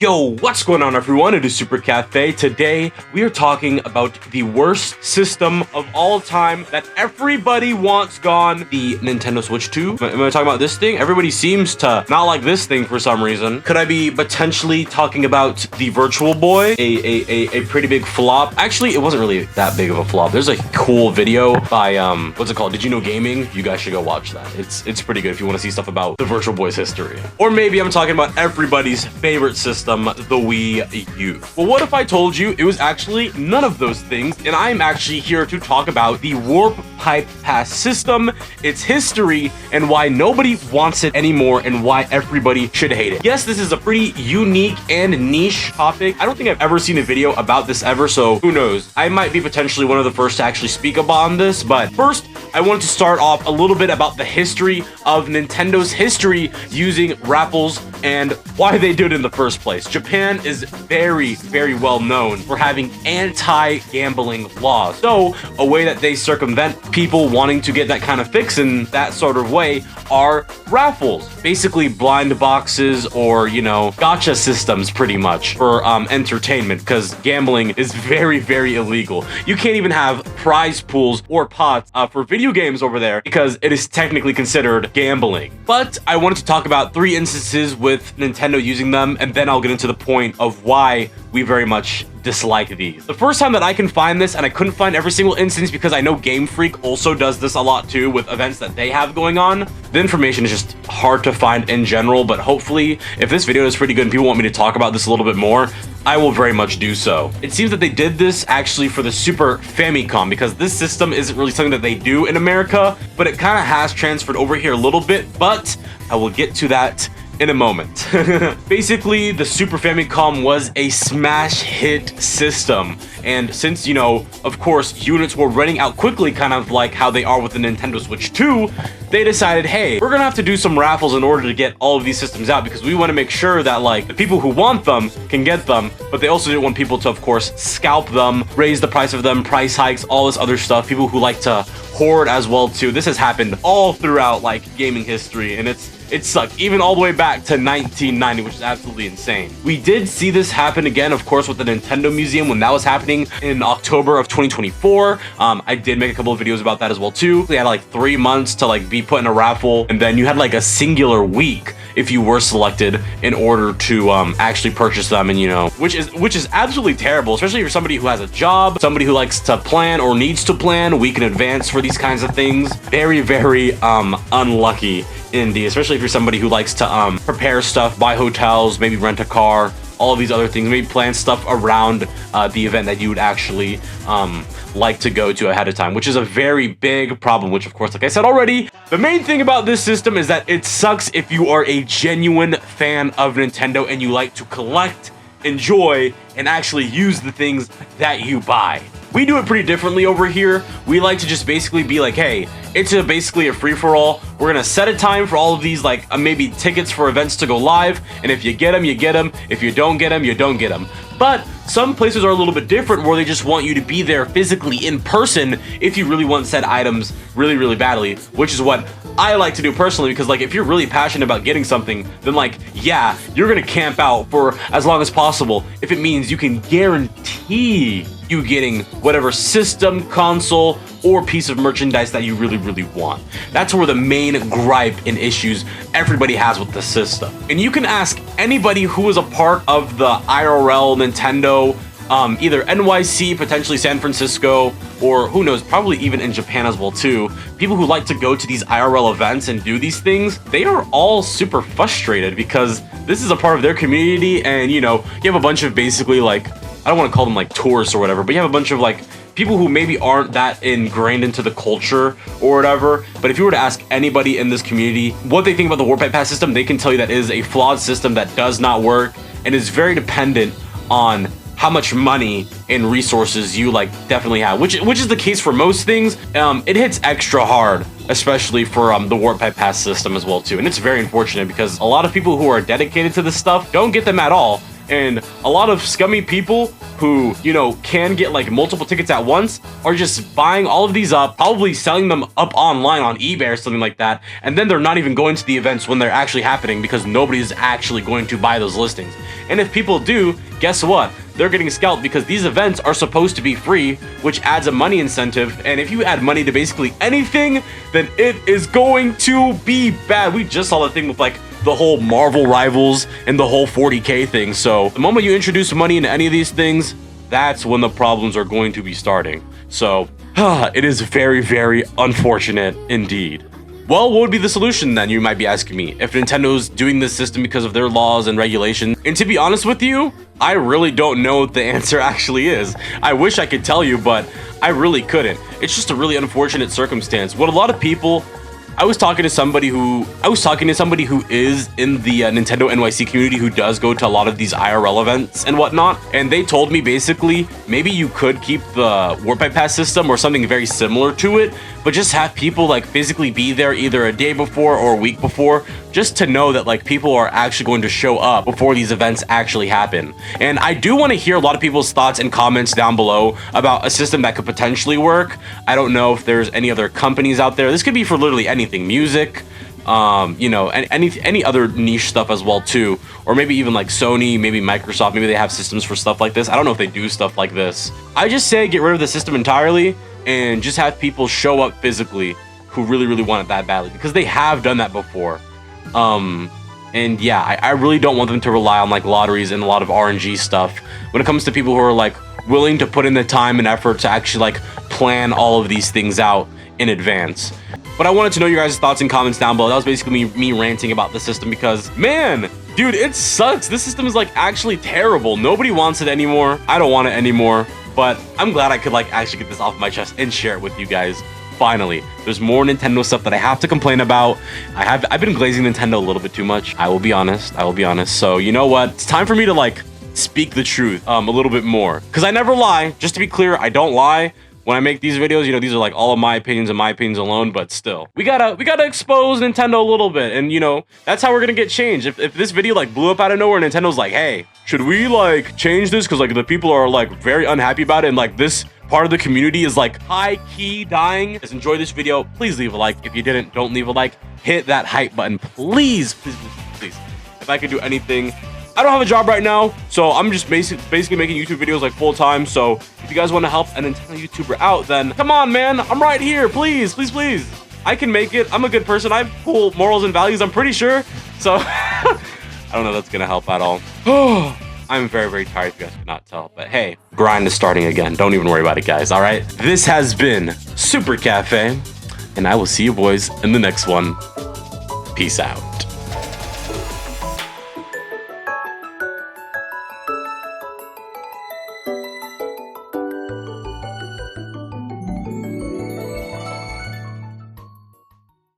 Yo, what's going on everyone? It is Super Cafe. Today, we are talking about the worst system of all time that everybody wants gone, the Nintendo Switch 2. Am I talking about this thing? Everybody seems to not like this thing for some reason. Could I be potentially talking about the Virtual Boy? A pretty big flop. Actually, it wasn't really that big of a flop. There's a cool video by, what's it called? Did You Know Gaming? You guys should go watch that. It's pretty good if you want to see stuff about the Virtual Boy's history. Or maybe I'm talking about everybody's favorite system, the Wii U. Well, what if I told you it was actually none of those things, and I'm actually here to talk about the Warp Pipe Pass system, its history, and why nobody wants it anymore, and why everybody should hate it. Yes, this is a pretty unique and niche topic. I don't think I've ever seen a video about this ever, so who knows? I might be potentially one of the first to actually speak upon this, but first, I wanted to start off a little bit about the history of Nintendo's history using raffles and why they do it in the first place. Japan is very, very well known for having anti-gambling laws. So a way that they circumvent people wanting to get that kind of fix in that sort of way are raffles. Basically blind boxes or, you know, gacha systems pretty much for entertainment, because gambling is very, very illegal. You can't even have prize pools or pots for video games over there because it is technically considered gambling. But I wanted to talk about 3 instances with Nintendo using them, and then I'll get into the point of why we very much dislike these. The first time that I can find this, and I couldn't find every single instance because I know Game Freak also does this a lot too with events that they have going on. The information is just hard to find in general, but hopefully if this video is pretty good and people want me to talk about this a little bit more, I will very much do so. It seems that they did this actually for the Super Famicom, because this system isn't really something that they do in America, but it kind of has transferred over here a little bit, but I will get to that in a moment. Basically, the Super Famicom was a smash hit system, and since, you know, of course, units were running out quickly, kind of like how they are with the Nintendo Switch 2, they decided, hey, we're gonna have to do some raffles in order to get all of these systems out, because we want to make sure that, like, the people who want them can get them, but they also didn't want people to, of course, scalp them, raise the price of them, price hikes, all this other stuff. People who like to hoard as well too. This has happened all throughout, like, gaming history, and it sucked, even all the way back to 1990, which is absolutely insane. We did see this happen again, of course, with the Nintendo Museum when that was happening in October of 2024. I did make a couple of videos about that as well too. They had like 3 months to like be put in a raffle, and then you had like a singular week if you were selected in order to actually purchase them, and you know, which is absolutely terrible, especially for somebody who has a job, somebody who likes to plan or needs to plan a week in advance for these kinds of things. Very, very unlucky indeed, especially if you're somebody who likes to prepare stuff, buy hotels, maybe rent a car, all of these other things, maybe plan stuff around the event that you would actually like to go to ahead of time, which is a very big problem, which of course, like I said already, the main thing about this system is that it sucks if you are a genuine fan of Nintendo and you like to collect, enjoy, and actually use the things that you buy. We do it pretty differently over here. We like to just basically be like, hey, it's basically a free-for-all. We're gonna set a time for all of these, like maybe tickets for events to go live, and if you get them, you get them. If you don't get them, you don't get them. But some places are a little bit different, where they just want you to be there physically in person if you really want said items really, really badly, which is what I like to do personally, because like if you're really passionate about getting something, then like, yeah, you're gonna camp out for as long as possible if it means you can guarantee you getting whatever system, console, or piece of merchandise that you really, really want. That's where the main gripe and issues everybody has with the system. And you can ask anybody who was a part of the IRL Nintendo, either NYC, potentially San Francisco, or who knows, probably even in Japan as well too. People who like to go to these IRL events and do these things, they are all super frustrated because this is a part of their community, and you know, you have a bunch of basically like, I don't want to call them like tourists or whatever, but you have a bunch of like people who maybe aren't that ingrained into the culture or whatever. But if you were to ask anybody in this community what they think about the Warp Pipe Pass system, they can tell you that it is a flawed system that does not work and is very dependent on how much money and resources you like definitely have, which is the case for most things. It hits extra hard, especially for the Warp Pipe Pass system as well too, and it's very unfortunate because a lot of people who are dedicated to this stuff don't get them at all. And a lot of scummy people who, you know, can get like multiple tickets at once are just buying all of these up, probably selling them up online on eBay or something like that, and then they're not even going to the events when they're actually happening because nobody's actually going to buy those listings. And if people do, guess what? They're getting scalped because these events are supposed to be free, which adds a money incentive. And if you add money to basically anything, then it is going to be bad. We just saw the thing with like the whole Marvel Rivals and the whole 40K thing. So the moment you introduce money into any of these things, that's when the problems are going to be starting. So it is very, very unfortunate indeed. Well, what would be the solution then, you might be asking me, if Nintendo's doing this system because of their laws and regulations? And to be honest with you, I really don't know what the answer actually is. I wish I could tell you, but I really couldn't. It's just a really unfortunate circumstance. What a lot of people, I was talking to somebody who is in the Nintendo NYC community who does go to a lot of these IRL events and whatnot, and they told me basically maybe you could keep the Warp Pipe Pass system or something very similar to it, but just have people like physically be there either a day before or a week before, just to know that like people are actually going to show up before these events actually happen. And I do want to hear a lot of people's thoughts and comments down below about a system that could potentially work. I don't know if there's any other companies out there. This could be for literally anything, music, you know, any other niche stuff as well too, or maybe even like Sony, maybe Microsoft, maybe they have systems for stuff like this. I don't know if they do stuff like this. I just say get rid of the system entirely and just have people show up physically who really want it that badly, because they have done that before. And yeah, I really don't want them to rely on like lotteries and a lot of RNG stuff when it comes to people who are like willing to put in the time and effort to actually like plan all of these things out in advance. But I wanted to know your guys' thoughts and comments down below. That was basically me ranting about the system because, man, dude, it sucks. This system is like actually terrible. Nobody wants it anymore. I don't want it anymore, but I'm glad I could like actually get this off my chest and share it with you guys. Finally, there's more Nintendo stuff that I have to complain about. I've been glazing Nintendo a little bit too much. I will be honest. So you know what? It's time for me to like speak the truth a little bit more, because I never lie. Just to be clear, I don't lie. When I make these videos, you know, these are like all of my opinions and my opinions alone, but still, we gotta expose Nintendo a little bit, and you know, that's how we're gonna get change. If this video like blew up out of nowhere, Nintendo's like, hey, should we like change this because like the people are like very unhappy about it, and like this part of the community is like high-key dying. Just enjoy this video. Please leave a like. If you didn't, don't leave a like. Hit that hype button, please. If I could do anything. I don't have a job right now, so I'm just basically making YouTube videos like full time. So if you guys want to help a Nintendo YouTuber out, then come on, man. I'm right here. Please. I can make it. I'm a good person. I have cool morals and values, I'm pretty sure. So I don't know if that's gonna help at all. I'm very tired, if you guys cannot tell. But hey, grind is starting again. Don't even worry about it, guys. All right. This has been Super Cafe, and I will see you boys in the next one. Peace out.